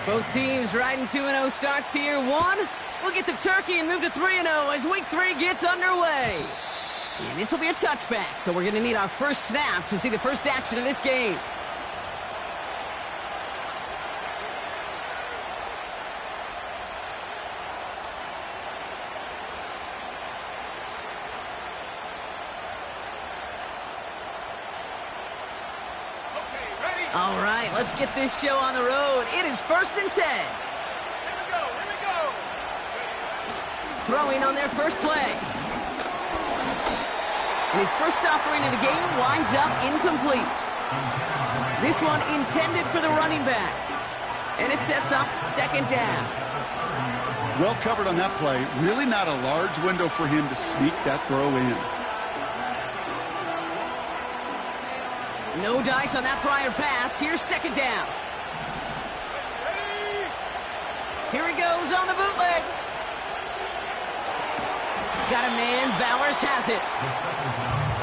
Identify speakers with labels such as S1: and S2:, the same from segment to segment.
S1: Both teams riding 2-0 starts here. One, we'll get the turkey and move to 3-0 as week 3 gets underway. And this will be a touchback, so we're going to need our first snap to see the first action of this game. All right, let's get this show on the road. It is 1st and 10.
S2: Here we go.
S1: Throwing on their first play. And his first offering of the game winds up incomplete. This one intended for the running back. And it sets up 2nd down.
S3: Well covered on that play. Really not a large window for him to sneak that throw in.
S1: No dice on that prior pass. Here's 2nd down. Here he goes on the bootleg. Got a man. Bowers has it.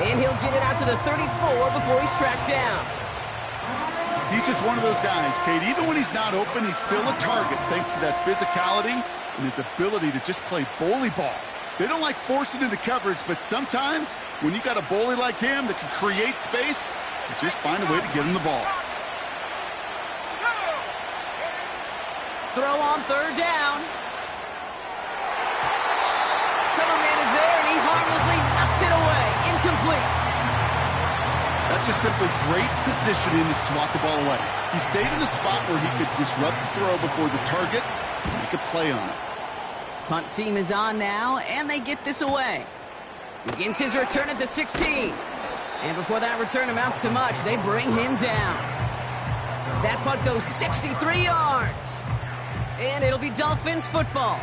S1: And he'll get it out to the 34 before he's tracked down.
S3: He's just one of those guys, Kate. Even when he's not open, he's still a target thanks to that physicality and his ability to just play bully ball. They don't like forcing into coverage, but sometimes when you got a bully like him that can create space, you just find a way to get him the ball.
S1: Throw on 3rd down. Cover man is there, and he harmlessly knocks it away. Incomplete.
S3: That's just simply great positioning to swat the ball away. He stayed in a spot where he could disrupt the throw before the target to make a play on it.
S1: Punt team is on now, and they get this away. Begins his return at the 16. And before that return amounts to much, they bring him down. That punt goes 63 yards. And it'll be Dolphins football.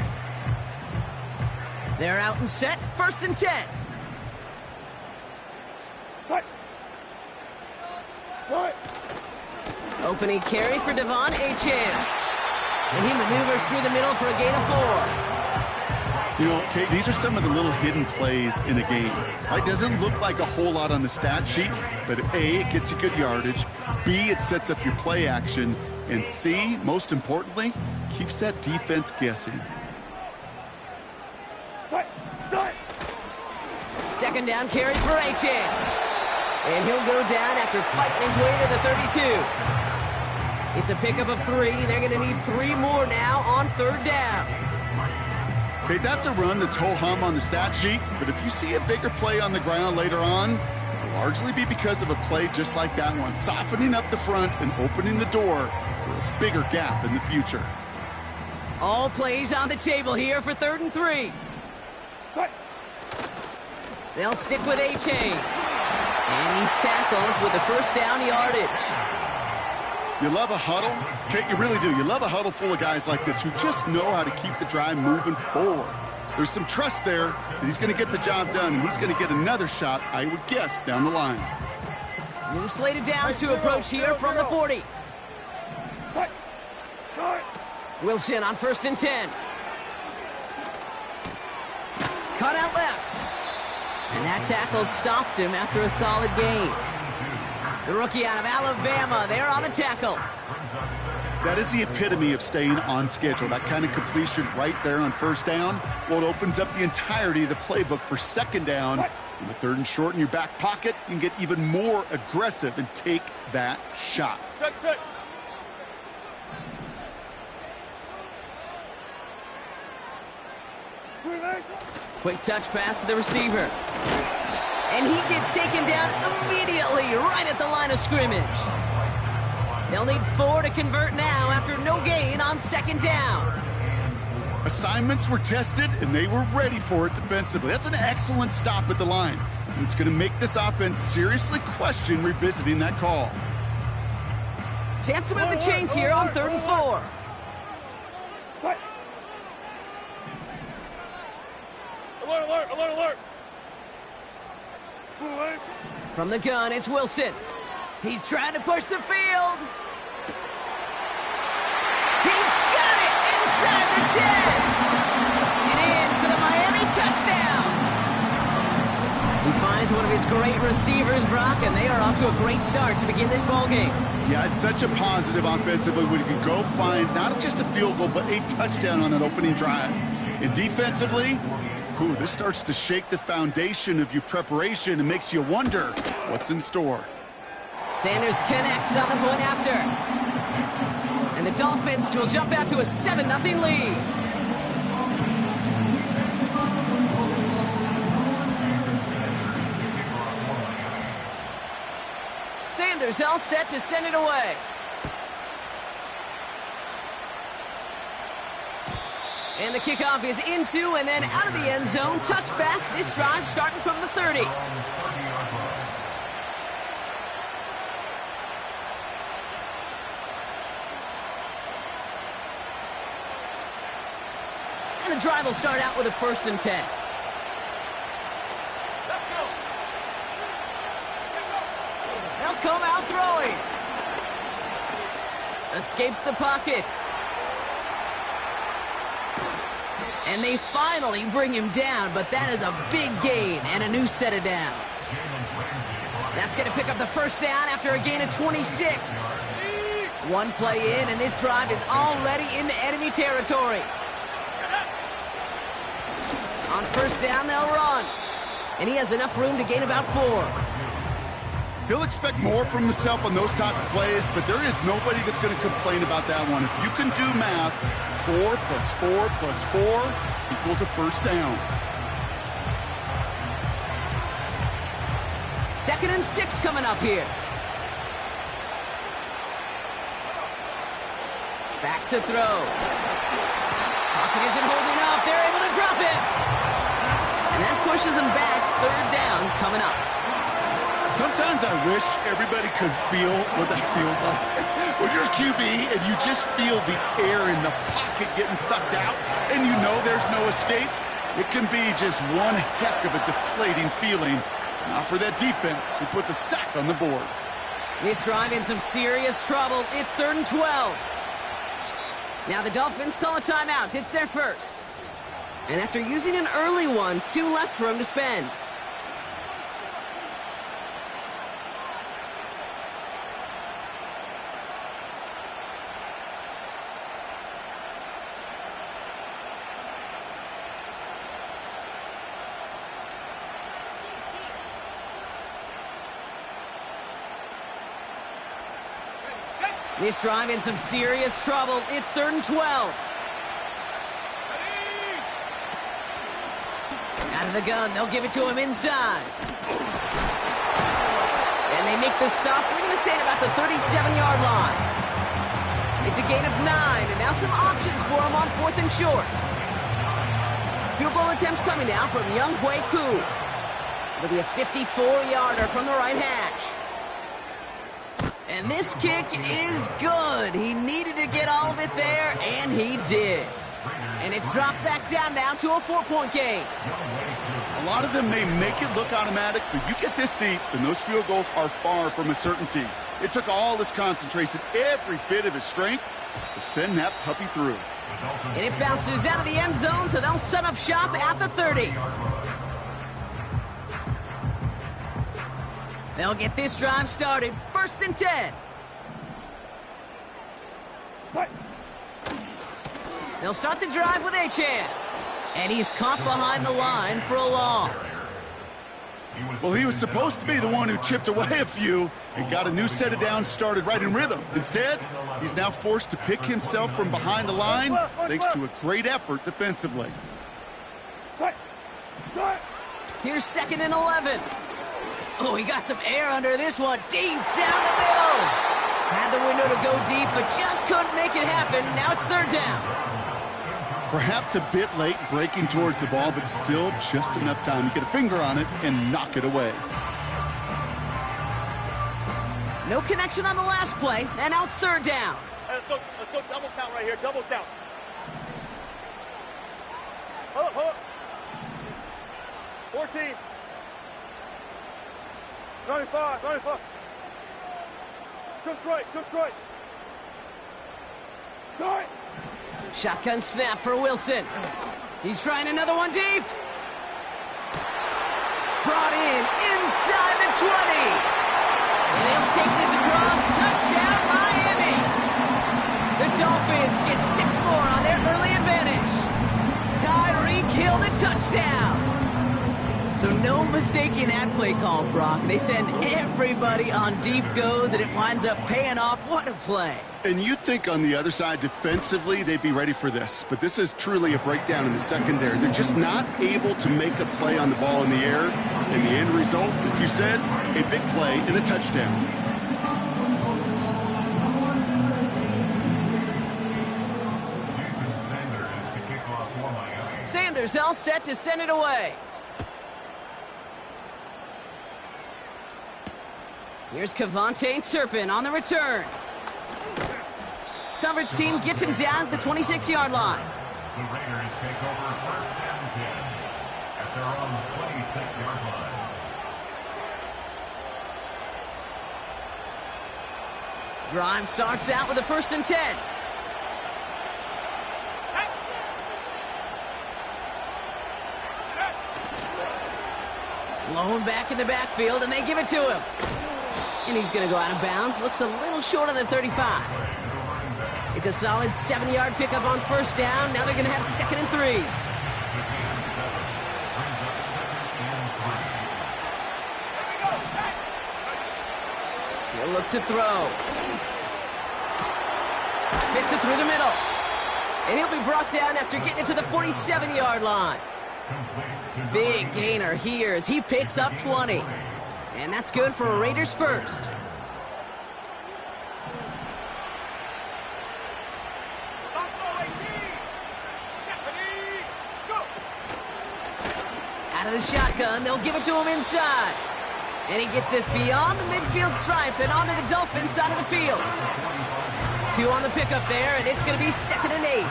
S1: They're out and set, 1st and 10. Opening carry for Devon Achane. And he maneuvers through the middle for a gain of 4.
S3: You know, Kate, these are some of the little hidden plays in a game. It doesn't look like a whole lot on the stat sheet, but A, it gets you good yardage. B, it sets up your play action. And C, most importantly, keeps that defense guessing.
S1: 2nd down carry for Achane. And he'll go down after fighting his way to the 32. It's a pickup of 3. They're going to need 3 more now on 3rd down.
S3: Okay, that's a run that's ho-hum on the stat sheet, but if you see a bigger play on the ground later on, it'll largely be because of a play just like that one, softening up the front and opening the door for a bigger gap in the future.
S1: All plays on the table here for 3rd and 3. They'll stick with Achane. And he's tackled with the 1st down yardage.
S3: You love a huddle? Kate, you really do. You love a huddle full of guys like this who just know how to keep the drive moving forward. There's some trust there that he's going to get the job done, and he's going to get another shot, I would guess, down the line.
S1: New slated downs to approach here from the 40. Wilson on 1st and 10. Cut out left. And that tackle stops him after a solid gain. The rookie out of Alabama, there on the tackle.
S3: That is the epitome of staying on schedule. That kind of completion right there on 1st down. Well, it opens up the entirety of the playbook for 2nd down. And with 3rd and short in your back pocket, you can get even more aggressive and take that shot.
S1: Quick touch pass to the receiver. And he gets taken down immediately right at the line of scrimmage. They'll need 4 to convert now after no gain on 2nd down.
S3: Assignments were tested, and they were ready for it defensively. That's an excellent stop at the line. And it's going to make this offense seriously question revisiting that call.
S1: Chance to move the chains here on 3rd and 4.
S2: Alert, alert, alert, alert.
S1: From the gun, it's Wilson. He's trying to push the field. He's got it inside the 10. And in for the Miami touchdown. He finds one of his great receivers, Brock, and they are off to a great start to begin this ball game.
S3: Yeah, it's such a positive offensively when you can go find not just a field goal, but a touchdown on that opening drive. And defensively, this starts to shake the foundation of your preparation and makes you wonder what's in store.
S1: Sanders connects on the point after. And the Dolphins will jump out to a 7-0 lead. Sanders all set to send it away. And the kickoff is into and then out of the end zone. Touchback. This drive starting from the 30. And the drive will start out with a 1st and 10.
S2: Let's go.
S1: They'll come out throwing. Escapes the pocket. And they finally bring him down, but that is a big gain and a new set of downs. That's going to pick up the 1st down after a gain of 26. One play in, and this drive is already into enemy territory. On 1st down, they'll run. And he has enough room to gain about 4.
S3: He'll expect more from himself on those type of plays, but there is nobody that's going to complain about that one. If you can do math, 4 plus 4 plus 4 equals a 1st down.
S1: 2nd and 6 coming up here. Back to throw. Pocket isn't holding up. They're able to drop it. And that pushes him back. 3rd down coming up.
S3: Sometimes I wish everybody could feel what that feels like. When you're a QB and you just feel the air in the pocket getting sucked out and you know there's no escape, it can be just one heck of a deflating feeling. Not for that defense who puts a sack on the board.
S1: This drive in some serious trouble. It's 3rd and 12. Now the Dolphins call a timeout. It's their 1st. And after using an early one, 2 left for him to spend. This drive in some serious trouble. It's 3rd and 12. Out of the gun, they'll give it to him inside. And they make the stop. We're going to say it about the 37-yard line. It's a gain of 9, and now some options for him on 4th and short. Field goal attempts coming now from Young Hui Koo. It'll be a 54-yarder from the right hash. And this kick is good. He needed to get all of it there, and he did. And it's dropped back down now to a 4-point game.
S3: A lot of them may make it look automatic, but you get this deep, and those field goals are far from a certainty. It took all his concentration, every bit of his strength, to send that puppy through.
S1: And it bounces out of the end zone, so they'll set up shop at the 30. They'll get this drive started. 1st and 10. They'll start the drive with Achane. And he's caught behind the line for a loss.
S3: Well, he was supposed to be the one who chipped away a few and got a new set of downs started right in rhythm. Instead, he's now forced to pick himself from behind the line thanks to a great effort defensively.
S1: Here's 2nd and 11. Oh, he got some air under this one. Deep down the middle. Had the window to go deep, but just couldn't make it happen. Now it's 3rd down.
S3: Perhaps a bit late breaking towards the ball, but still just enough time to get a finger on it and knock it away.
S1: No connection on the last play, and now it's 3rd down.
S2: Hey, let's go double count right here. Double count. Hold up. 14. 95. Took right. Right.
S1: Shotgun snap for Wilson. He's trying another one deep. Brought in inside the 20. And he'll take this across. Touchdown, Miami. The Dolphins get 6 more on their early advantage. Tyreek Hill the touchdown. So no mistaking that play call, Brock. They send everybody on deep goes, and it winds up paying off. What a play.
S3: And you'd think on the other side, defensively, they'd be ready for this. But this is truly a breakdown in the secondary. They're just not able to make a play on the ball in the air. And the end result, as you said, a big play and a touchdown.
S1: Sanders all set to send it away. Here's Kevontae Turpin on the return. Coverage team gets him down at the 26-yard line.
S4: The Raiders take over 1st and 10 at their own 26-yard line.
S1: Drive starts out with a 1st and 10. Blown back in the backfield, and they give it to him. And he's going to go out of bounds. Looks a little short on the 35. It's a solid 7-yard pickup on 1st down. Now they're going to have 2nd and 3. He'll look to throw. Fits it through the middle. And he'll be brought down after getting it to the 47-yard line. Big gainer here as he picks up 20. And that's good for a Raiders first. Out of the shotgun, they'll give it to him inside. And he gets this beyond the midfield stripe and onto the Dolphins side of the field. 2 on the pickup there, and it's going to be 2nd and 8.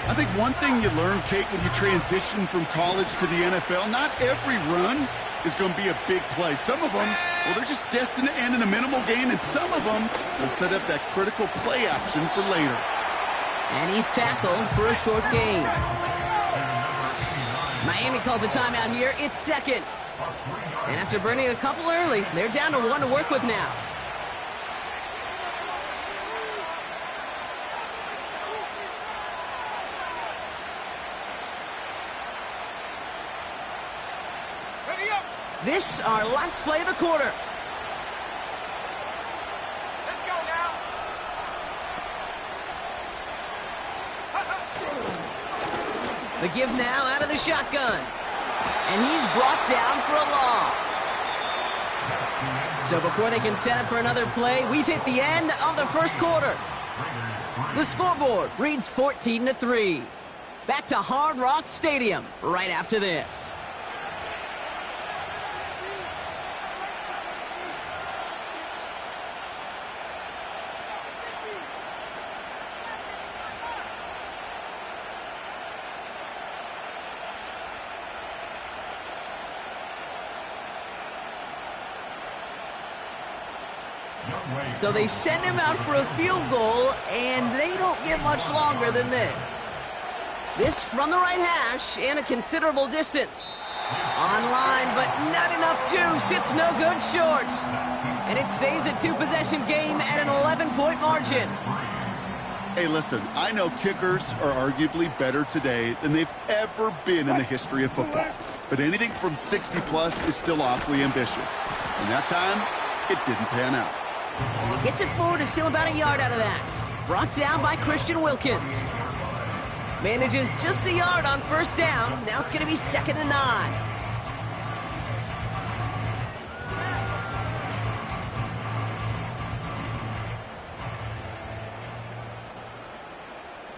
S3: I think one thing you learn, Kate, when you transition from college to the NFL, not every run is going to be a big play. Some of them, well, they're just destined to end in a minimal gain, and some of them will set up that critical play action for later.
S1: And he's tackled for a short gain. Miami calls a timeout here. It's 2nd. And after burning a couple early, they're down to 1 to work with now. This our last play of the quarter.
S2: Let's go now.
S1: The give now out of the shotgun. And he's brought down for a loss. So before they can set up for another play, we've hit the end of the first quarter. The scoreboard reads 14-3. Back to Hard Rock Stadium right after this. So they send him out for a field goal, and they don't get much longer than this. This from the right hash and a considerable distance. Online, but not enough juice. It's no good short. And it stays a 2-possession game at an 11-point margin.
S3: Hey, listen, I know kickers are arguably better today than they've ever been in the history of football. But anything from 60-plus is still awfully ambitious. And that time, it didn't pan out.
S1: And he gets it forward to still about a yard out of that. Brought down by Christian Wilkins. Manages just a yard on 1st down. Now it's going to be 2nd and 9.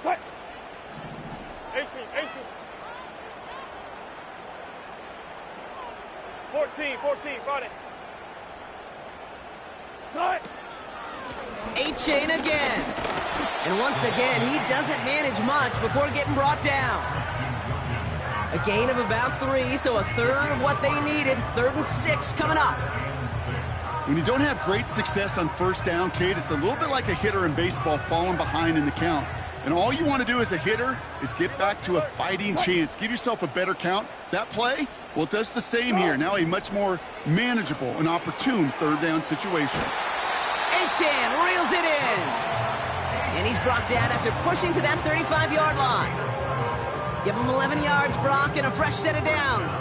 S2: Cut. 18. 14, got it. Cut.
S1: A-chain again. And once again, he doesn't manage much before getting brought down. A gain of about 3, so a third of what they needed. 3rd and 6 coming up.
S3: When you don't have great success on 1st down, Kate, it's a little bit like a hitter in baseball falling behind in the count. And all you want to do as a hitter is get back to a fighting chance. Give yourself a better count. That play, Well, it does the same here. Now a much more manageable and opportune third down situation.
S1: Achan reels it in. And he's brought down after pushing to that 35-yard line. Give him 11 yards, Brock, and a fresh set of downs.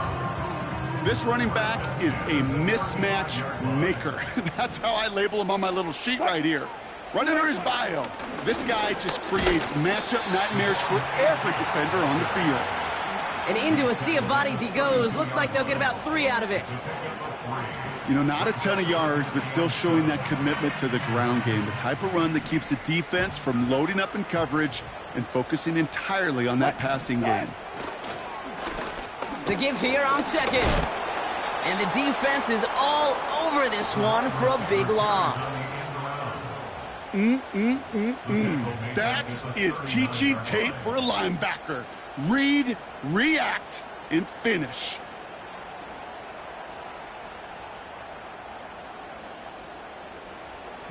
S3: This running back is a mismatch maker. That's how I label him on my little sheet right here. Right under his bio, this guy just creates matchup nightmares for every defender on the field.
S1: And into a sea of bodies he goes. Looks like they'll get about 3 out of it.
S3: You know, not a ton of yards, but still showing that commitment to the ground game. The type of run that keeps the defense from loading up in coverage and focusing entirely on that passing game.
S1: The give here on second. And the defense is all over this one for a big loss.
S3: That is teaching tape for a linebacker. Read, react, and finish.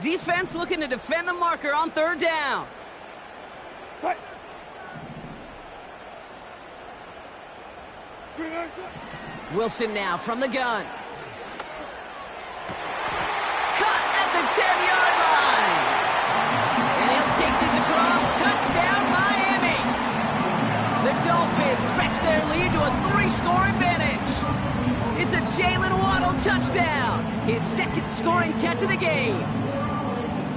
S1: Defense looking to defend the marker on third down. Wilson now from the gun. Cut at the 10-yard line. And he'll take this across. Touchdown, Miami. The Dolphins stretch their lead to a 3-score advantage. It's a Jalen Waddle touchdown. His second scoring catch of the game.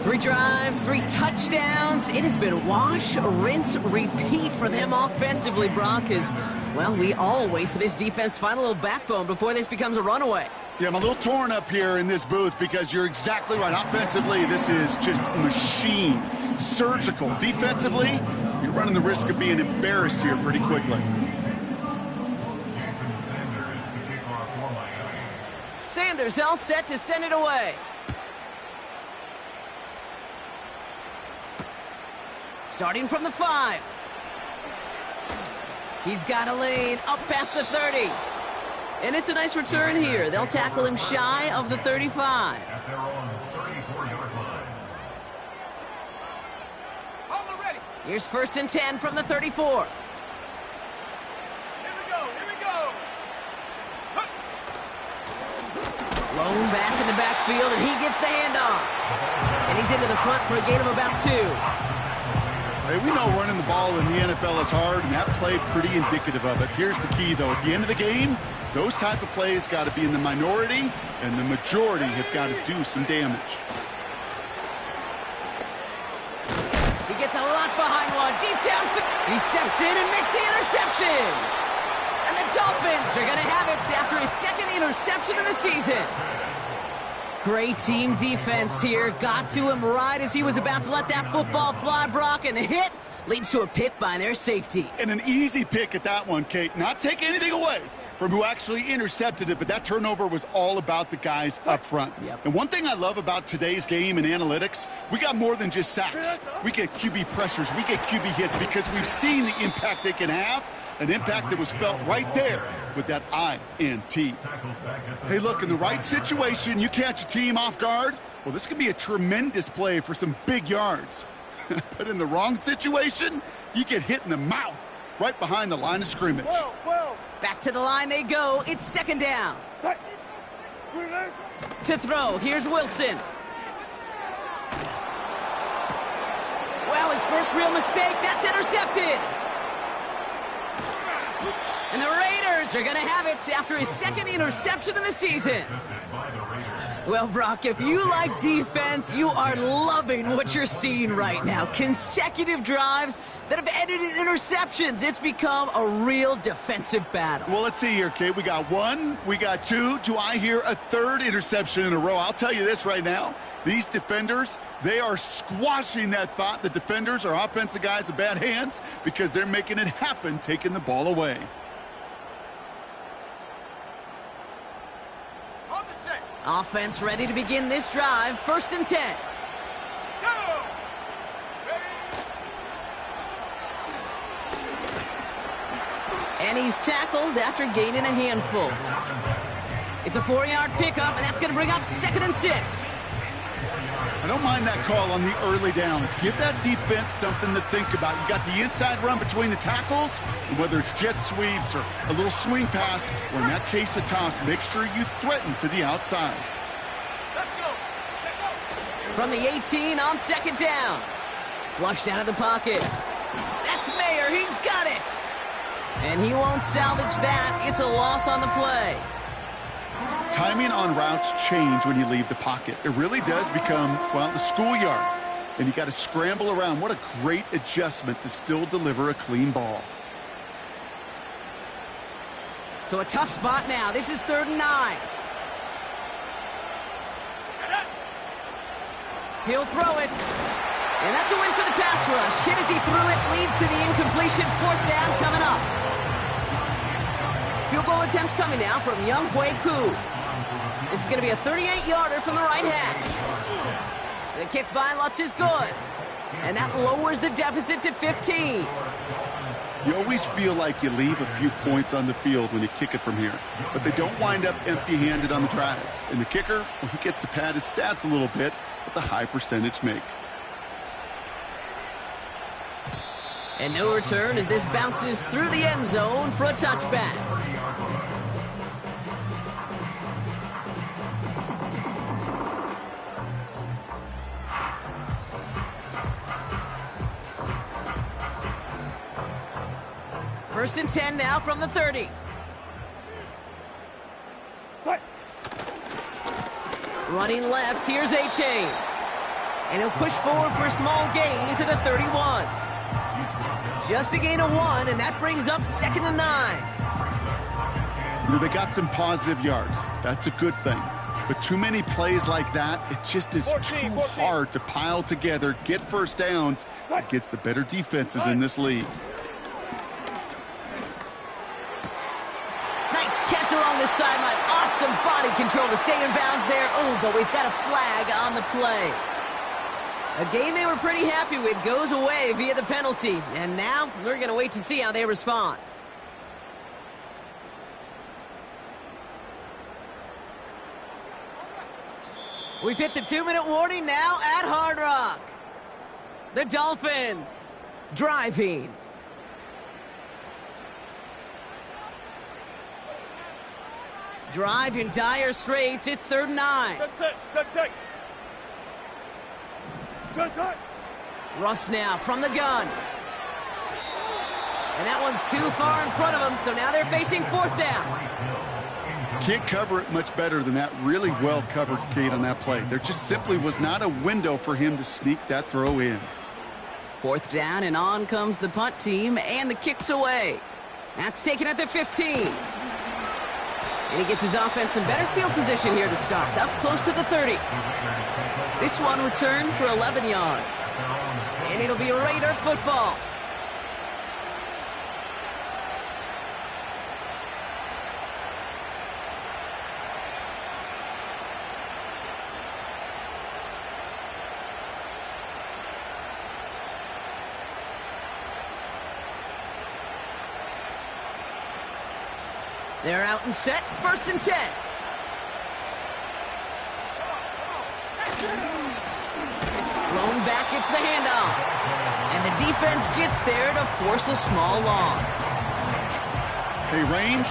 S1: 3 drives, 3 touchdowns. It has been wash, rinse, repeat for them offensively, Brock, as, well, we all wait for this defense to find a little backbone before this becomes a runaway.
S3: Yeah, I'm a little torn up here in this booth because you're exactly right. Offensively, this is just machine, surgical. Defensively, you're running the risk of being embarrassed here pretty quickly.
S1: Sanders all set to send it away. Starting from the 5. He's got a lane up past the 30. And it's a nice return here. They'll tackle him shy of the 35.
S4: At their own 34-yard line.
S2: Hold ready.
S1: Here's 1st and 10 from the 34.
S2: Here we go.
S1: Blown back in the backfield, and he gets the handoff. And he's into the front for a gain of about 2.
S3: Hey, we know running the ball in the NFL is hard, and that play pretty indicative of it. Here's the key, though. At the end of the game, those type of plays got to be in the minority, and the majority have got to do some damage.
S1: He gets a lot behind one, deep down. He steps in and makes the interception. And the Dolphins are going to have it after his second interception of the season. Great team defense here. Got to him right as he was about to let that football fly, Brock, and the hit leads to a pick by their safety.
S3: And an easy pick at that one, Kate. Not taking anything away from who actually intercepted it, but that turnover was all about the guys up front.
S1: Yep.
S3: And one thing I love about today's game and analytics, we got more than just sacks. We get QB pressures, we get QB hits because we've seen the impact they can have, an impact that was felt right there with that INT. Hey, look, in the right situation, you catch a team off guard, well, this could be a tremendous play for some big yards. But in the wrong situation, you get hit in the mouth right behind the line of scrimmage.
S1: Back to the line they go. It's 2nd down. To throw, here's Wilson. Wow, his first real mistake. That's intercepted. And the Raiders are going to have it after his second interception of the season. Well, Brock, if you like defense, you are loving what you're seeing right now. Consecutive drives that have ended in interceptions. It's become a real defensive battle.
S3: Well, let's see here, Kate. We got 1, we got 2. Do I hear a 3rd interception in a row? I'll tell you this right now. These defenders, they are squashing that thought. The defenders are offensive guys with bad hands because they're making it happen, taking the ball away.
S1: Offense ready to begin this drive. 1st and 10.
S2: Go!
S1: And he's tackled after gaining a handful. It's a 4-yard pickup, and that's going to bring up 2nd and 6.
S3: I don't mind that call on the early downs. Give that defense something to think about. You got the inside run between the tackles, and whether it's jet sweeps or a little swing pass, or in that case a toss, make sure you threaten to the outside.
S2: Let's go. Let's go.
S1: From the 18 on second down. Flushed out of the pocket. That's Mayer. He's got it. And he won't salvage that. It's a loss on the play.
S3: Timing on routes change when you leave the pocket. It really does become, well, the schoolyard. And you got to scramble around. What a great adjustment to still deliver a clean ball.
S1: So a tough spot now. This is 3rd and 9. He'll throw it. And that's a win for the pass rush. Hit as he threw it, leads to the incompletion. 4th down coming up. Field goal attempts coming now from Young Hui Koo. This is going to be a 38-yarder from the right hash. The kick by Lutz is good. And that lowers the deficit to 15.
S3: You always feel like you leave a few points on the field when you kick it from here. But they don't wind up empty-handed on the drive. And the kicker, well, he gets to pad his stats a little bit with a high percentage make.
S1: And no return as this bounces through the end zone for a touchback. First and 10 now from the 30. Running left, here's A-Chain. And he'll push forward for a small gain to the 31. Just a gain of 1, and that brings up 2nd and 9.
S3: You know, they got some positive yards. That's a good thing. But too many plays like that, it just is too hard to pile together, get first downs against the better defenses in this league.
S1: Nice catch along the sideline. Awesome body control to stay in bounds there. Oh, but we've got a flag on the play. A game they were pretty happy with goes away via the penalty. And now we're going to wait to see how they respond. We've hit the 2-minute warning now at Hard Rock. The Dolphins driving. Drive in dire straits. It's 3rd and 9. Russ now from the gun. And that one's too far in front of them, so now they're facing 4th down.
S3: Can't cover it much better than that. Really well covered, Kate, on that play. There just simply was not a window for him to sneak that throw in.
S1: 4th down, and on comes the punt team, and the kick's away. That's taken at the 15. And he gets his offense in better field position here to start. Up close to the 30. This one returned for 11 yards. And it'll be Raider football. They're out and set. 1st and 10. Thrown back, gets the handoff. And the defense gets there to force a small loss.
S3: Hey, range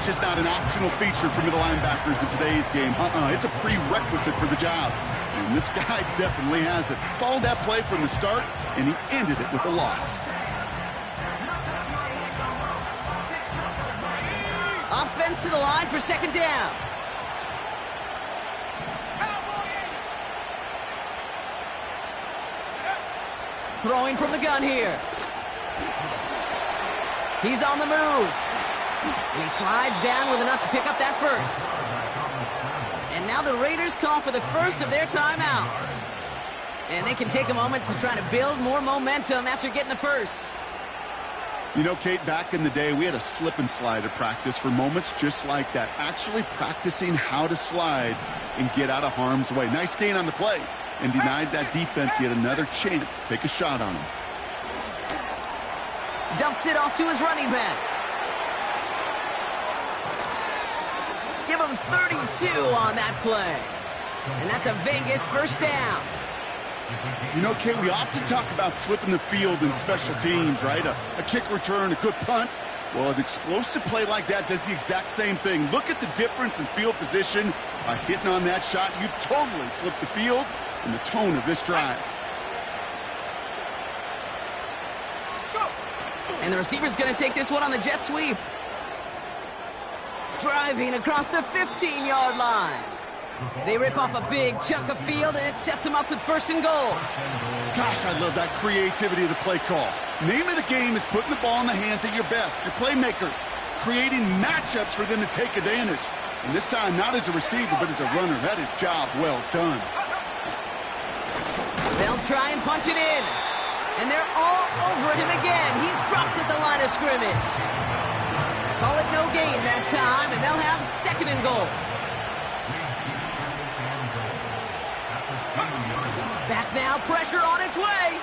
S3: is not an optional feature for middle linebackers in today's game. It's a prerequisite for the job. And this guy definitely has it. Followed that play from the start, and he ended it with a loss.
S1: Offense to the line for 2nd down. Throwing from the gun here. He's on the move. And he slides down with enough to pick up that first. And now the Raiders call for the first of their timeouts. And they can take a moment to try to build more momentum after getting the first.
S3: You know, Kate, back in the day, we had a slip and slide at practice for moments just like that. Actually practicing how to slide and get out of harm's way. Nice gain on the play, and denied that defense yet another chance to take a shot on him.
S1: Dumps it off to his running back. Give him 32 on that play. And that's a Vegas first down.
S3: You know, Kay, we often talk about flipping the field in special teams, right? A kick return, a good punt. Well, an explosive play like that does the exact same thing. Look at the difference in field position. By hitting on that shot, you've totally flipped the field and the tone of this drive.
S1: And the receiver's going to take this one on the jet sweep. Driving across the 15-yard line. They rip off a big chunk of field, and it sets them up with first and goal.
S3: Gosh, I love that creativity of the play call. Name of the game is putting the ball in the hands of your best, your playmakers, creating matchups for them to take advantage. And this time, not as a receiver, but as a runner. That is job well done.
S1: They'll try and punch it in. And they're all over him again. He's dropped at the line of scrimmage. Call it no gain that time, and they'll have second and goal. Back now, pressure on its way.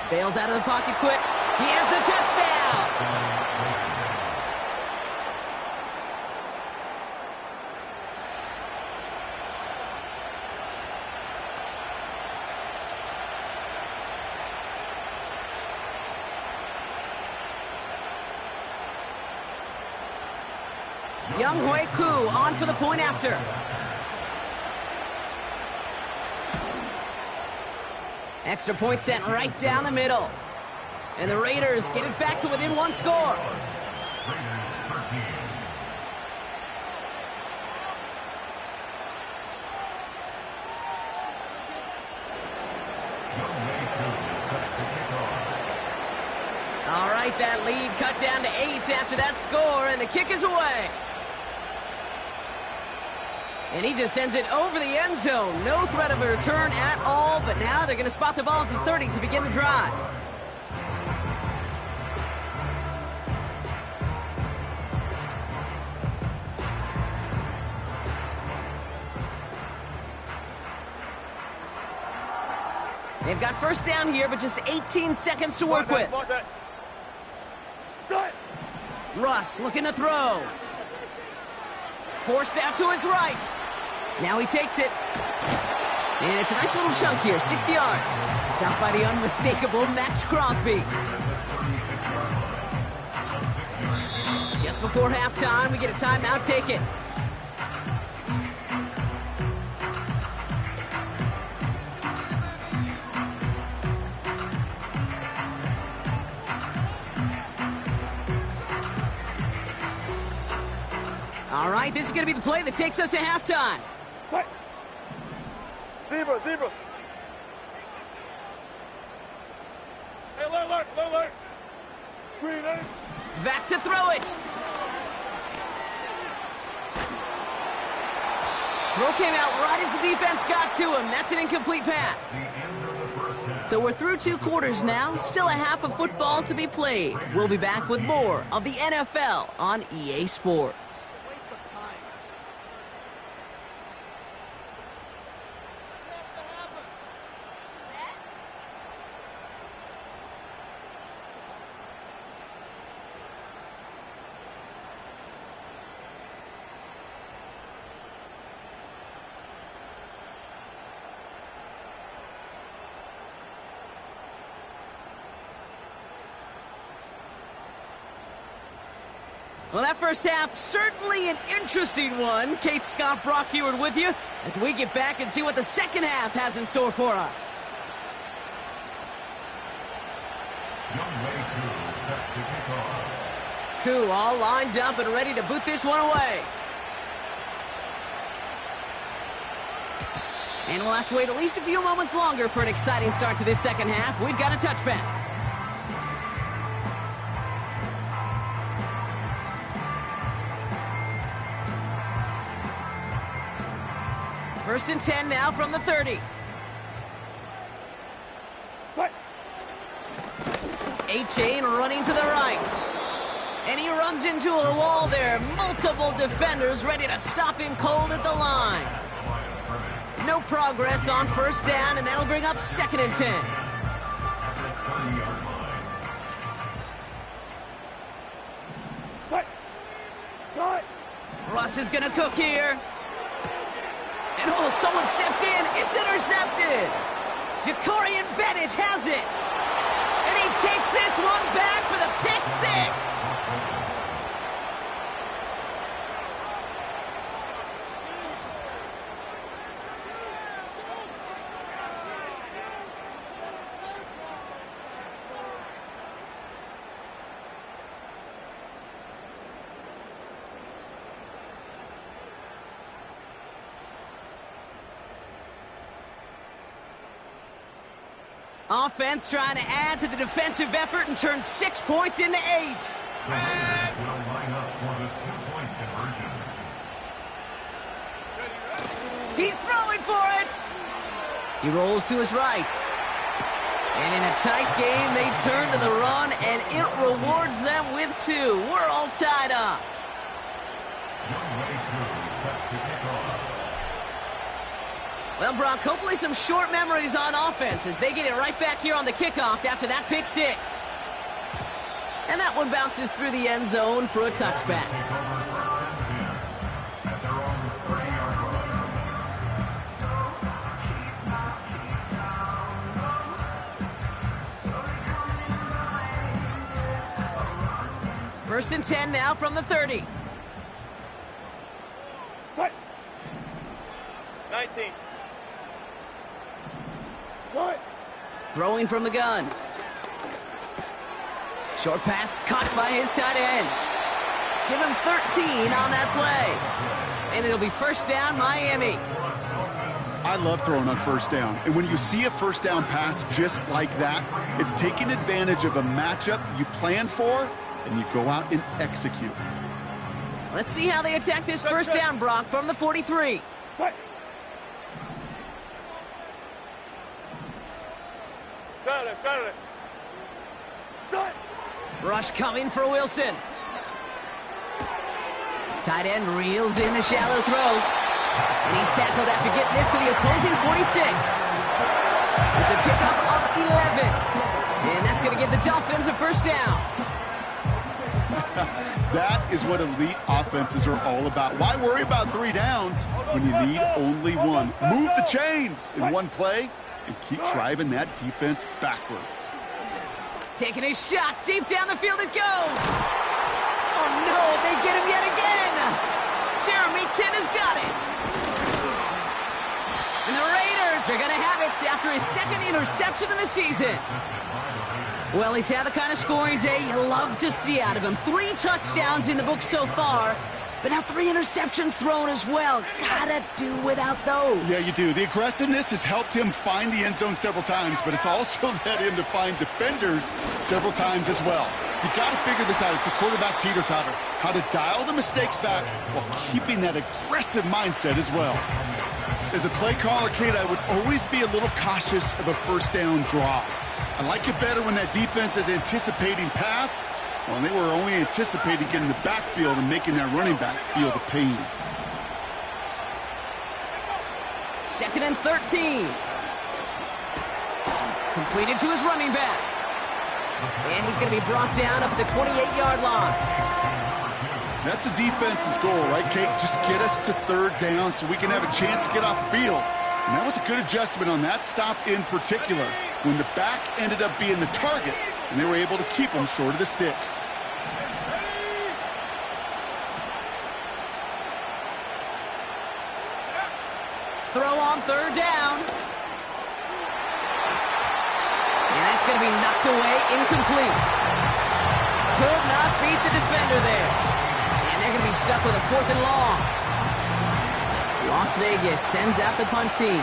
S1: Bails out of the pocket quick. He has the touchdown. Young Hui Koo on for the point after. Extra point sent right down the middle. And the Raiders get it back to within one score. All right, that lead cut down to 8 after that score, and the kick is away. And he just sends it over the end zone. No threat of a return at all, but now they're going to spot the ball at the 30 to begin the drive. They've got first down here, but just 18 seconds to work with. Russ looking to throw. Forced out to his right. Now he takes it. And it's a nice little chunk here, 6 yards. Stopped by the unmistakable Max Crosby. Just before halftime, we get a timeout taken. All right, this is going to be the play that takes us to halftime.
S2: Zebra. Hey, alert. Green, eh?
S1: Back to throw it. Throw came out right as the defense got to him. That's an incomplete pass. So we're through 2 quarters now. Still a half of football to be played. We'll be back with more of the NFL on EA Sports. Well, that first half, certainly an interesting one. Kate, Scott, Brock Heward with you as we get back and see what the second half has in store for us. Koo all lined up and ready to boot this one away. And we'll have to wait at least a few moments longer for an exciting start to this second half. We've got a touchback. First and 10 now from the 30. A-Chain running to the right. And he runs into a wall there. Multiple defenders ready to stop him cold at the line. No progress on first down, and that'll bring up second and 10. Russ is going to cook here. And Oh, someone stepped in. It's intercepted. Jacorian Bennett has it. And he takes this one back for the pick six. Offense trying to add to the defensive effort and turn 6 points into 8.
S4: The Raiders will line up for the two-point conversion.
S1: He's throwing for it. He rolls to his right. And in a tight game, they turn to the run, and it rewards them with 2. We're all tied up.
S4: Young way through, set to kick off.
S1: Well, Brock, hopefully some short memories on offense as they get it right back here on the kickoff after that pick six. And that one bounces through the end zone for a touchback.
S4: Take over first and 10 at their own 30-yard line.
S1: First and 10 now from the 30.
S2: Cut. 19. Cut.
S1: Throwing from the gun. Short pass caught by his tight end. Give him 13 on that play. And it'll be first down, Miami.
S3: I love throwing on first down. And when you see a first down pass just like that, it's taking advantage of a matchup you plan for, and you go out and execute.
S1: Let's see how they attack this first down, Brock, from the 43.
S2: Cut. Got it, got it. Cut.
S1: Rush coming for Wilson. Tight end reels in the shallow throw. And he's tackled after getting this to the opposing 46. It's a pickup of 11. And that's going to give the Dolphins a first down.
S3: That is what elite offenses are all about. Why worry about 3 downs when you need only 1? Move the chains in one play and keep driving that defense backwards.
S1: Taking his shot. Deep down the field it goes. Oh, no. They get him yet again. Jeremy Chin has got it. And the Raiders are going to have it after his second interception of the season. Well, he's had the kind of scoring day you love to see out of him. 3 touchdowns in the book so far, but now 3 interceptions thrown as well. Gotta do without those.
S3: Yeah, you do. The aggressiveness has helped him find the end zone several times, but it's also led him to find defenders several times as well. You got to figure this out. It's a quarterback teeter-totter. How to dial the mistakes back while keeping that aggressive mindset as well. As a play caller, Kate, I would always be a little cautious of a first down draw. I like it better when that defense is anticipating pass. Well, they were only anticipating getting the backfield and making that running back feel the pain.
S1: Second and 13. Completed to his running back. And he's going to be brought down up at the 28-yard line.
S3: That's a defense's goal, right, Kate? Just get us to 3rd down so we can have a chance to get off the field. And that was a good adjustment on that stop in particular, when the back ended up being the target, and they were able to keep him short of the sticks.
S1: Throw on 3rd down. And that's going to be knocked away, incomplete. Could not beat the defender there. And they're going to be stuck with a 4th and long. Las Vegas sends out the punt team.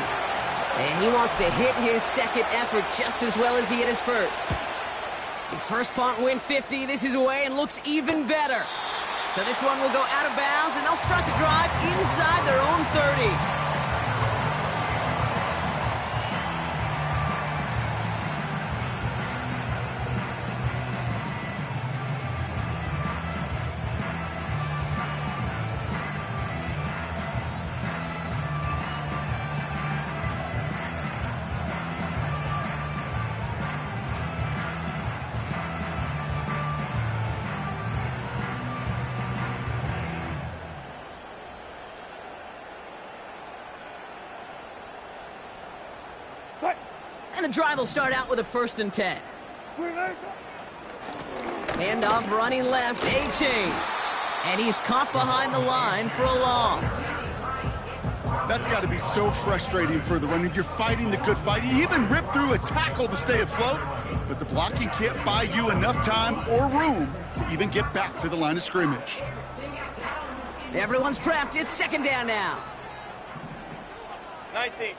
S1: And he wants to hit his second effort just as well as he hit his first. His first punt went 50. This is away and looks even better. So this one will go out of bounds, and they'll start the drive inside their own 30. the drive will start out with a 1st and 10. Handoff running left, A-Chain. And he's caught behind the line for a loss.
S3: That's got to be so frustrating for the runner. You're fighting the good fight. He even ripped through a tackle to stay afloat, but the blocking can't buy you enough time or room to even get back to the line of scrimmage.
S1: Everyone's prepped. It's 2nd down now.
S2: 19.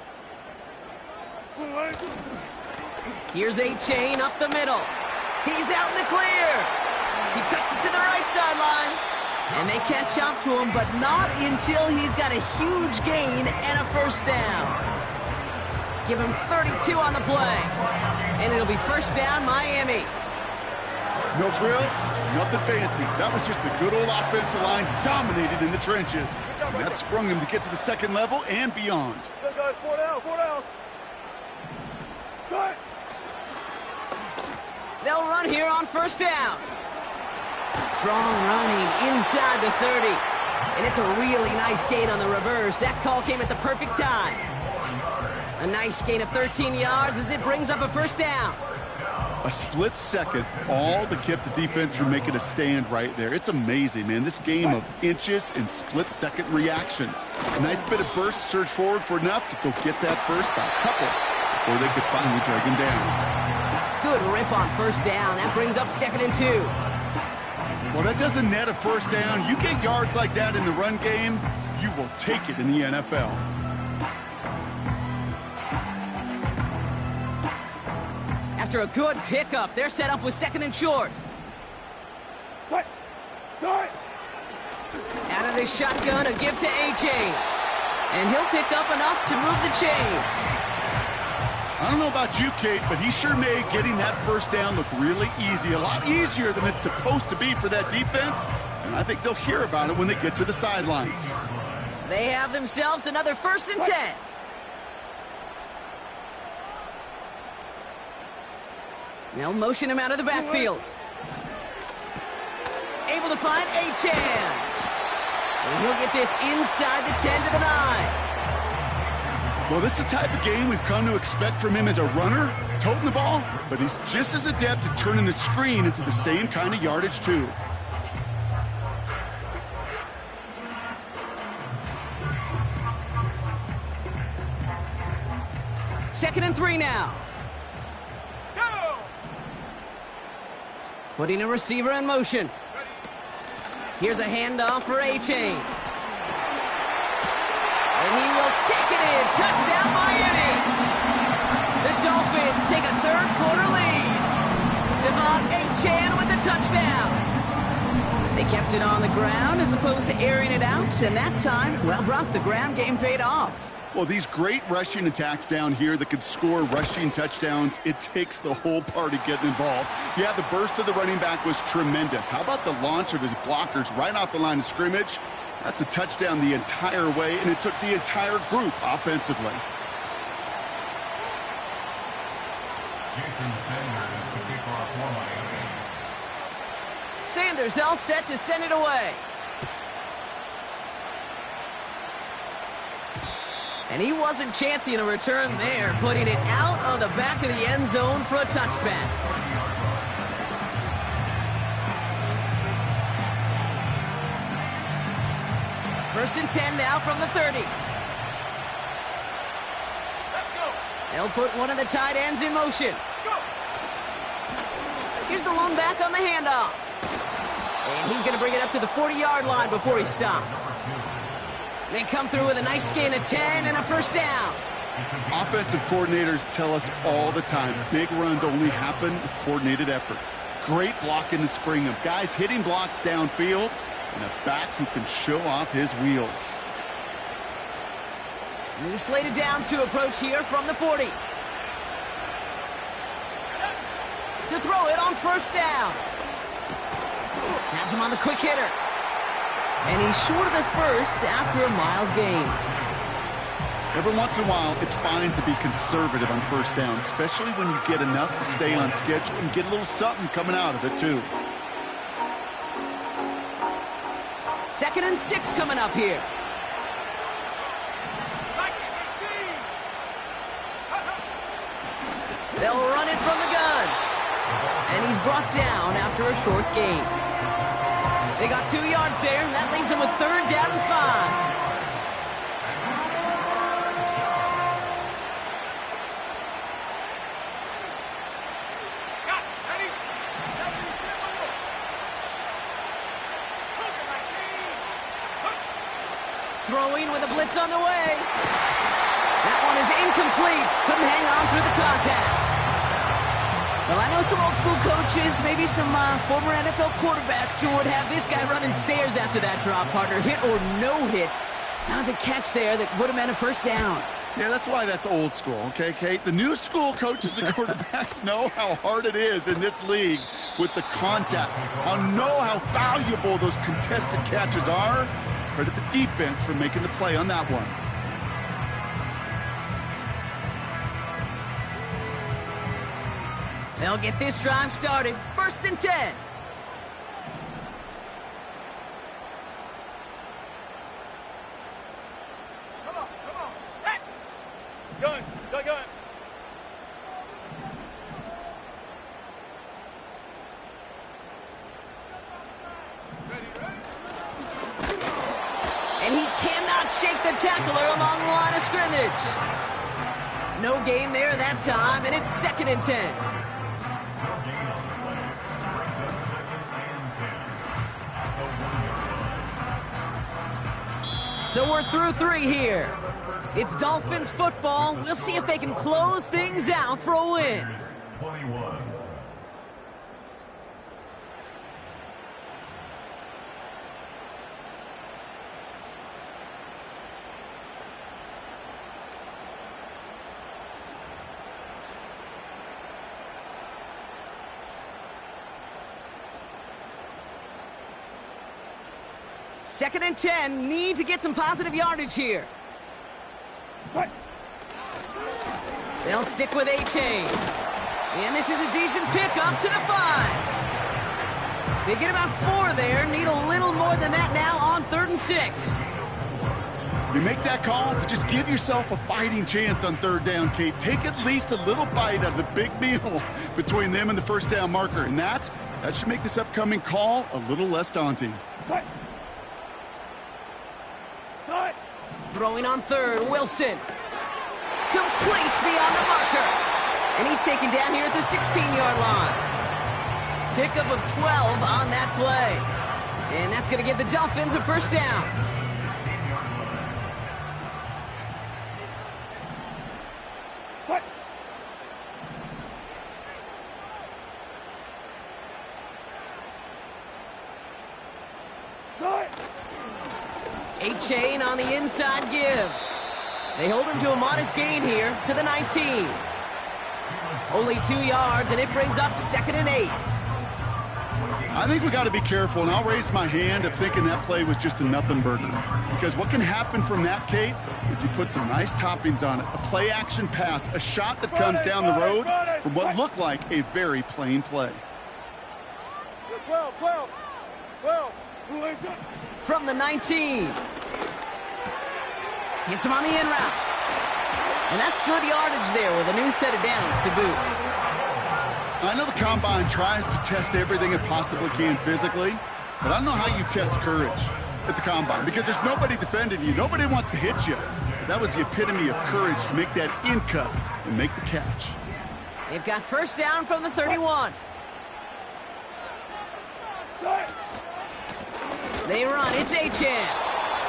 S1: Here's A-Chain up the middle. He's out in the clear. He cuts it to the right sideline. And they catch up to him, but not until he's got a huge gain and a 1st down. Give him 32 on the play. And it'll be 1st down, Miami.
S3: No frills, nothing fancy. That was just a good old offensive line dominated in the trenches. And that sprung him to get to the 2nd level and beyond.
S2: Go, 4 down, 4 down. Cut.
S1: They'll run here on 1st down. Strong running inside the 30. And it's a really nice gain on the reverse. That call came at the perfect time. A nice gain of 13 yards as it brings up a 1st down.
S3: A split second, all that kept the defense from making a stand right there. It's amazing, man. This game of inches and split-second reactions. A nice bit of burst, surge forward for enough to go get that first by a couple before they could finally drag him down.
S1: Good rip on 1st down. That brings up 2nd and 2.
S3: Well, that doesn't net a 1st down. You get yards like that in the run game, you will take it in the NFL.
S1: After a good pickup, they're set up with 2nd and short.
S2: Cut. Cut.
S1: Out of the shotgun, a give to A-Chain. And he'll pick up enough to move the chains.
S3: I don't know about you, Kate, but he sure made getting that 1st down look really easy. A lot easier than it's supposed to be for that defense. And I think they'll hear about it when they get to the sidelines.
S1: They have themselves another 1st and 10. They'll motion him out of the backfield. Able to find A-Chan. And he'll get this inside the 10 to the 9.
S3: Well, this is the type of game we've come to expect from him as a runner, toting the ball, but he's just as adept at turning the screen into the same kind of yardage, too.
S1: Second and 3 now.
S2: Go.
S1: Putting a receiver in motion. Here's a handoff for A-Chain. And he will take it in. Touchdown, Miami. The Dolphins take a 3rd quarter lead. Devon A-Chan with the touchdown. They kept it on the ground as opposed to airing it out. And that time, well, Brock, the ground game paid off.
S3: Well, these great rushing attacks down here that could score rushing touchdowns, it takes the whole party getting involved. Yeah, the burst of the running back was tremendous. How about the launch of his blockers right off the line of scrimmage? That's a touchdown the entire way, and it took the entire group offensively.
S1: Sanders all set to send it away. And he wasn't chancing a return there, putting it out of the back of the end zone for a touchback. First and 10 now from the 30.
S2: Let's go.
S1: They'll put one of the tight ends in motion.
S2: Go.
S1: Here's the lone back on the handoff. And he's going to bring it up to the 40-yard line before he stopped. They come through with a nice gain of 10 and a first down.
S3: Offensive coordinators tell us all the time, big runs only happen with coordinated efforts. Great blocking to spring them. Guys hitting blocks downfield, and a back who can show off his wheels.
S1: New slated downs to approach here from the 40. To throw it on first down. Has him on the quick hitter. And he's short of the first after a mild gain.
S3: Every once in a while, it's fine to be conservative on first down, especially when you get enough to stay on schedule and get a little something coming out of it, too.
S1: 2nd and 6 coming up here. They'll run it from the gun. And he's brought down after a short gain. They got 2 yards there, and that leaves them with 3rd down and 5. Throwing with a blitz on the way. That one is incomplete. Couldn't hang on through the contact. Well, I know some old school coaches, maybe some former NFL quarterbacks who would have this guy running stairs after that drop, partner. Hit or no hit. That was a catch there that would have meant a 1st down.
S3: Yeah, that's why that's old school, okay, Kate? The new school coaches and quarterbacks know how hard it is in this league with the contact. Know how valuable those contested catches are. Credit the defense for making the play on that one.
S1: They'll get this drive started. 1st and 10.
S2: Come on, set. Gun.
S1: And he cannot shake the tackler along the line of scrimmage. No gain there that time, and it's 2nd and 10. So we're through 3 here. It's Dolphins football. We'll see if they can close things out for a win.
S4: 21.
S1: Second and 10, need to get some positive yardage here. They'll stick with A-Chain. And this is a decent pickup to the 5. They get about 4 there, need a little more than that now on 3rd and 6.
S3: You make that call to just give yourself a fighting chance on 3rd down, Kate. Take at least a little bite out of the big meal between them and the 1st down marker. And that should make this upcoming call a little less daunting.
S1: Throwing on 3rd, Wilson. Complete beyond the marker. And he's taken down here at the 16-yard line. Pickup of 12 on that play. And that's going to give the Dolphins a 1st down. A-Chain on the inside give. They hold him to a modest gain here to the 19. Only 2 yards, and it brings up 2nd and 8.
S3: I think we got to be careful, and I'll raise my hand of thinking that play was just a nothing burger. Because what can happen from that, Kate, is he put some nice toppings on it. A play-action pass, a shot that comes down the road from what looked like a very plain play.
S2: 12.
S1: From the 19. Hits him on the in route. And that's good yardage there with a new set of downs to boot.
S3: I know the Combine tries to test everything it possibly can physically, but I don't know how you test courage at the Combine because there's nobody defending you. Nobody wants to hit you. But that was the epitome of courage to make that in cut and make the catch.
S1: They've got 1st down from the 31. They run. It's A-Chan.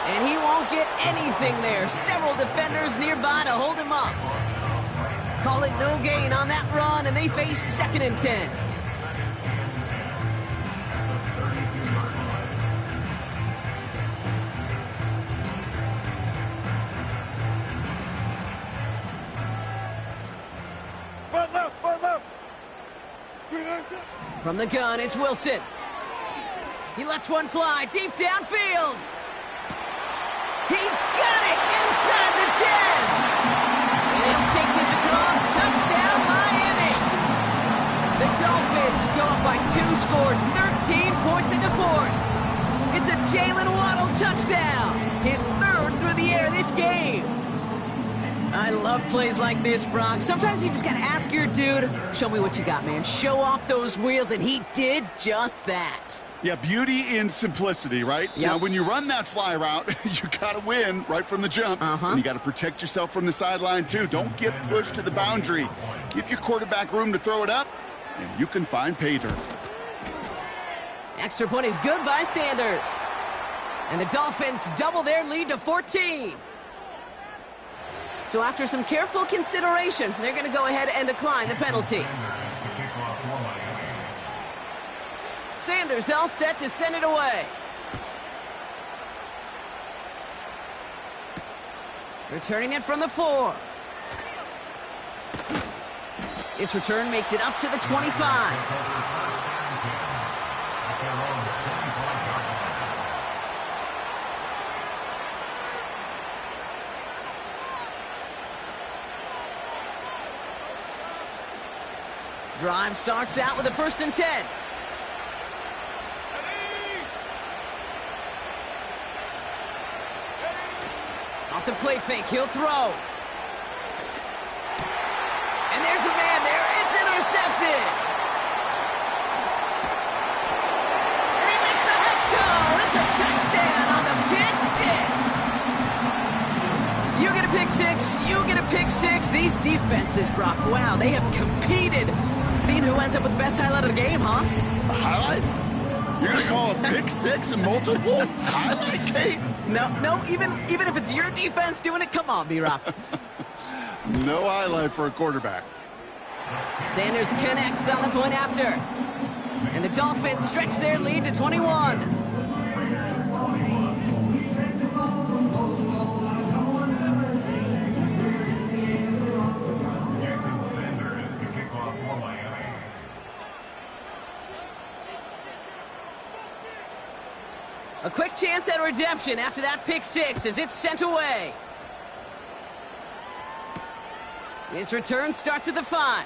S1: And he won't get anything there. Several defenders nearby to hold him up. Call it no gain on that run, and they face 2nd and 10.
S2: Front left.
S1: From the gun, it's Wilson. He lets one fly deep downfield. He's got it inside the 10. And he'll take this across. Touchdown, Miami. The Dolphins go up by 2 scores, 13 points in the 4th. It's a Jalen Waddle touchdown. His 3rd through the air this game. I love plays like this, Brock. Sometimes you just gotta ask your dude, show me what you got, man. Show off those wheels, and he did just that.
S3: Yeah, beauty in simplicity, right?
S1: Yep.
S3: Now, when you run that fly route, you got to win right from the jump. And you got to protect yourself from the sideline, too. Don't get pushed to the boundary. Give your quarterback room to throw it up, and you can find pay dirt.
S1: Extra point is good by Sanders. And the Dolphins double their lead to 14. So after some careful consideration, they're going to go ahead and decline the penalty. Sanders all set to send it away. Returning it from the 4. This return makes it up to the 25. Drive starts out with a 1st and 10. Off the play fake, he'll throw. And there's a man there. It's intercepted. And he makes the Huffs go. It's a touchdown on the pick 6. You get a pick 6. You get a pick 6. These defenses, Brock, wow, they have competed. Seeing who ends up with the best highlight of the game, huh?
S3: A highlight? You're going to call a pick 6 and multiple? Highlight, Kate?
S1: No, even if it's your defense doing it, come on, B-Rock.
S3: No highlight for a quarterback.
S1: Sanders connects on the point after. And the Dolphins stretch their lead to 21. A quick chance at redemption after that pick 6 as it's sent away. This return starts at the 5.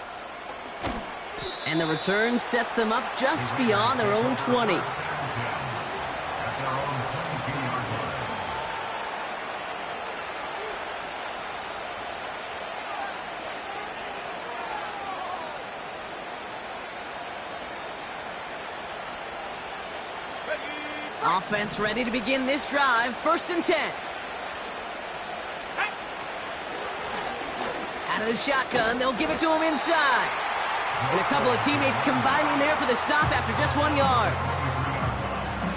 S1: And the return sets them up just beyond their own 20. Offense ready to begin this drive. 1st and 10. Out of the shotgun, they'll give it to him inside. And a couple of teammates combining there for the stop after just 1 yard.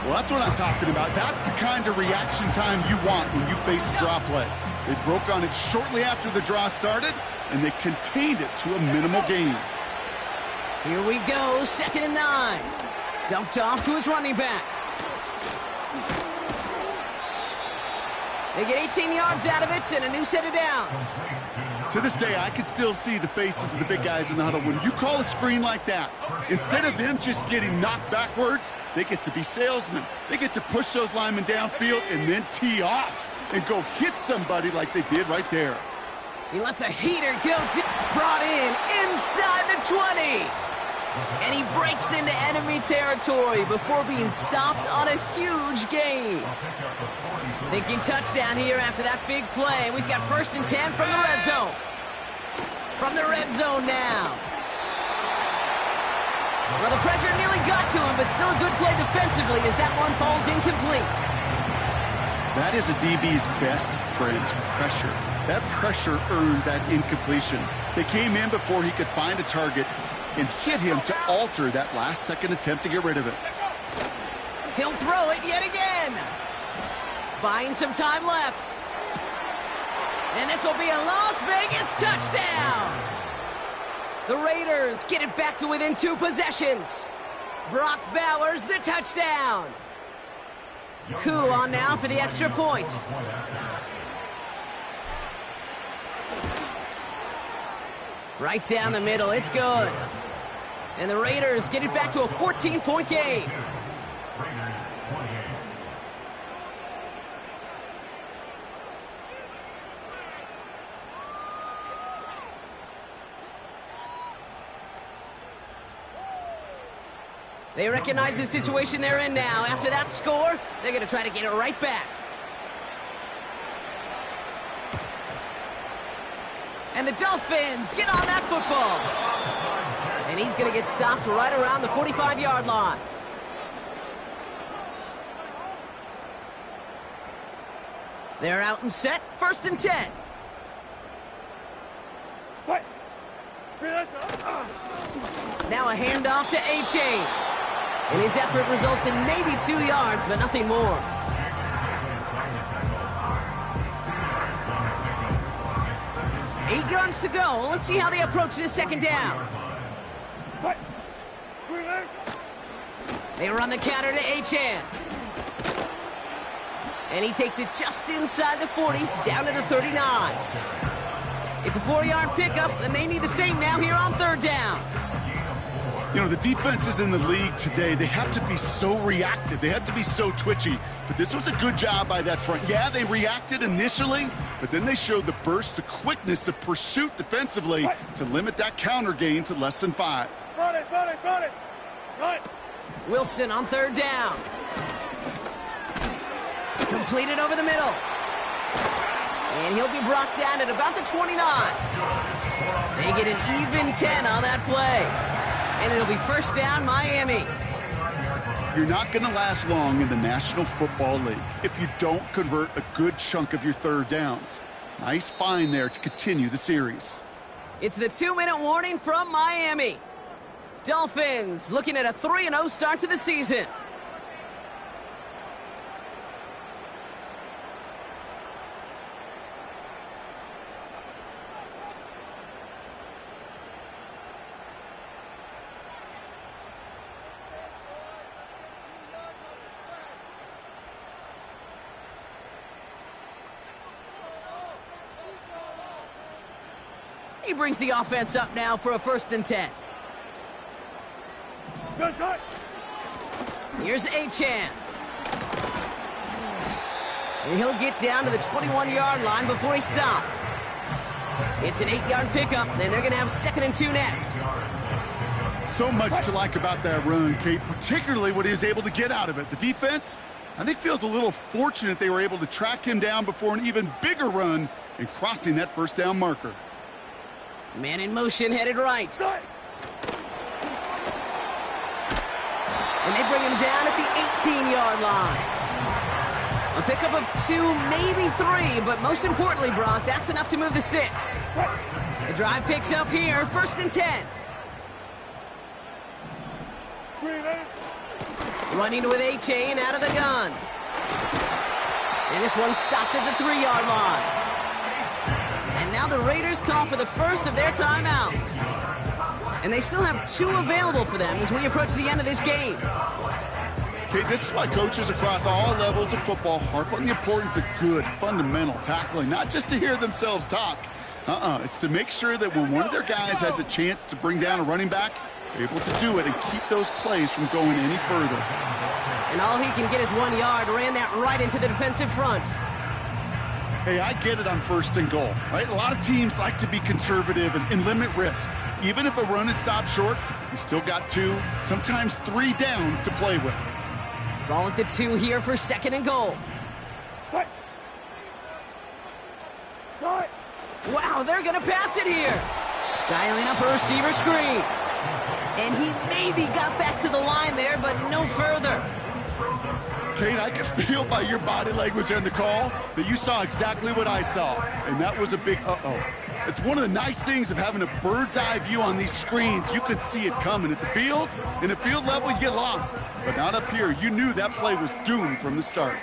S3: Well, that's what I'm talking about. That's the kind of reaction time you want when you face a draw play. They broke on it shortly after the draw started, and they contained it to a minimal gain.
S1: Here we go, 2nd and 9. Dumped off to his running back. They get 18 yards out of it and a new set of downs.
S3: To this day, I can still see the faces of the big guys in the huddle. When you call a screen like that, instead of them just getting knocked backwards, they get to be salesmen. They get to push those linemen downfield and then tee off and go hit somebody like they did right there.
S1: He lets a heater go, brought in inside the 20. And he breaks into enemy territory before being stopped on a huge gain. Thinking touchdown here after that big play. We've got 1st and 10 from the red zone. From the red zone now. Well, the pressure nearly got to him, but still a good play defensively as that one falls incomplete.
S3: That is a DB's best friend, pressure. That pressure earned that incompletion. They came in before he could find a target and hit him to alter that last-second attempt to get rid of it.
S1: He'll throw it yet again. Buying some time left. And this will be a Las Vegas touchdown. The Raiders get it back to within 2 possessions. Brock Bowers the touchdown. Koo on now for the extra point. Right down the middle, it's good. And the Raiders get it back to a 14-point game. They recognize the situation they're in now. After that score, they're going to try to get it right back. And the Dolphins get on that football. And he's going to get stopped right around the 45-yard line. They're out and set, 1st and 10. Now a handoff to A-Chain. And his effort results in maybe 2 yards, but nothing more. 8 yards to go. Let's see how they approach this 2nd down. They run the counter to A-Chan. And he takes it just inside the 40, down to the 39. It's a 4-yard pickup, and they need the same now here on 3rd down.
S3: You know, the defenses in the league today, they have to be so reactive. They have to be so twitchy. But this was a good job by that front. Yeah, they reacted initially, but then they showed the burst, the quickness, the pursuit defensively to limit that counter gain to less than 5.
S2: Run it.
S1: Wilson on 3rd down. Completed over the middle. And he'll be brought down at about the 29. They get an even 10 on that play. And it'll be 1st down, Miami.
S3: You're not going to last long in the National Football League if you don't convert a good chunk of your 3rd downs. Nice find there to continue the series.
S1: It's the 2-minute warning from Miami. Dolphins looking at a 3-0 start to the season. He brings the offense up now for a 1st and 10.
S2: Good shot.
S1: Here's A-Chan. And he'll get down to the 21-yard line before he's stopped. It's an 8-yard pickup, then they're going to have 2nd and 2 next.
S3: So much to like about that run, Kate, particularly what he was able to get out of it. The defense, I think, feels a little fortunate they were able to track him down before an even bigger run and crossing that 1st down marker.
S1: Man in motion, headed right. And they bring him down at the 18-yard line. A pickup of 2, maybe 3, but most importantly, Brock, that's enough to move the sticks. The drive picks up here, 1st and 10. Running with A-Chain out of the gun. And this one's stopped at the 3-yard line. And now the Raiders call for the first of their timeouts. And they still have 2 available for them as we approach the end of this game.
S3: Okay, this is why coaches across all levels of football harp on the importance of good, fundamental tackling, not just to hear themselves talk. It's to make sure that when one of their guys has a chance to bring down a running back, they're able to do it and keep those plays from going any further.
S1: And all he can get is 1 yard, ran that right into the defensive front.
S3: Hey, I get it on 1st and goal, right? A lot of teams like to be conservative and limit risk. Even if a run is stopped short, you still got 2, sometimes 3 downs to play with.
S1: Ball at the 2 here for 2nd and goal. Wow, they're going to pass it here. Dialing up a receiver screen. And he maybe got back to the line there, but no further.
S3: Kate, I can feel by your body language and the call that you saw exactly what I saw, and that was a big uh-oh. It's one of the nice things of having a bird's eye view on these screens. You can see it coming at the field. In the field level, you get lost, but not up here. You knew that play was doomed from the start.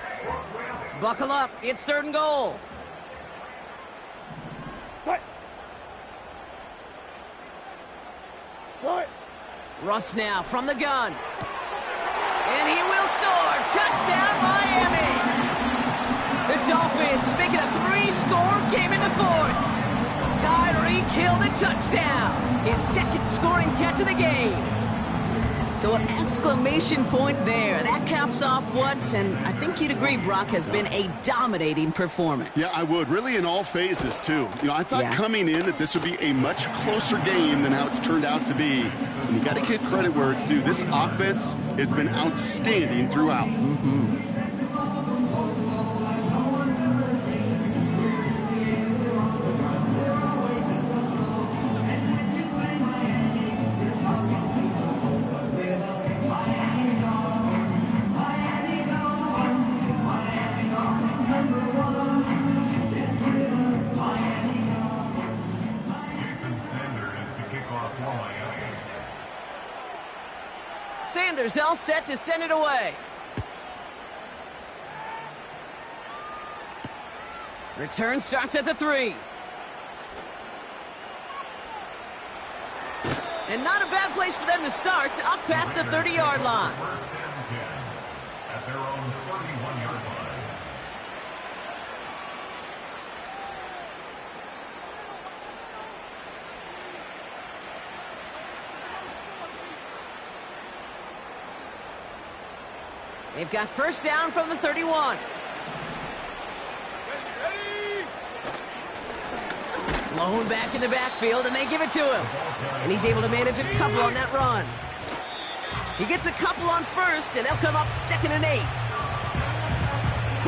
S1: Buckle up. It's 3rd and goal. Russ now from the gun. And he will score. Touchdown, Miami. The Dolphins make it a 3-score game in the 4th. Tyreek Hill the touchdown. His 2nd scoring catch of the game. So an exclamation point there. That caps off what, and I think you'd agree, Brock, has been a dominating performance.
S3: Yeah, I would. Really in all phases, too. You know, I thought coming in that this would be a much closer game than how it's turned out to be. And you got to give credit where it's due. This offense has been outstanding throughout.
S1: Sanders all set to send it away. Return starts at the 3. And not a bad place for them to start, up past the 30-yard line.
S4: First and 10 at their own 31-yard line.
S1: They've got first down from the 31. Lone back in the backfield, and they give it to him. And he's able to manage a couple on that run. He gets a couple on first, and they'll come up 2nd and 8.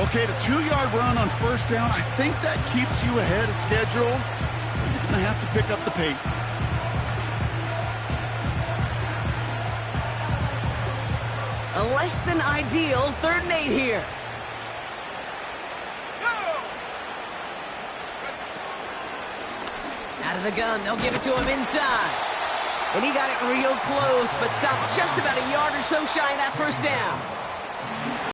S3: Okay, the 2-yard run on first down, I think that keeps you ahead of schedule. You're going to have to pick up the pace.
S1: A less than ideal 3rd and 8 here. Out of the gun, they'll give it to him inside. And he got it real close, but stopped just about a yard or so shy of that first down.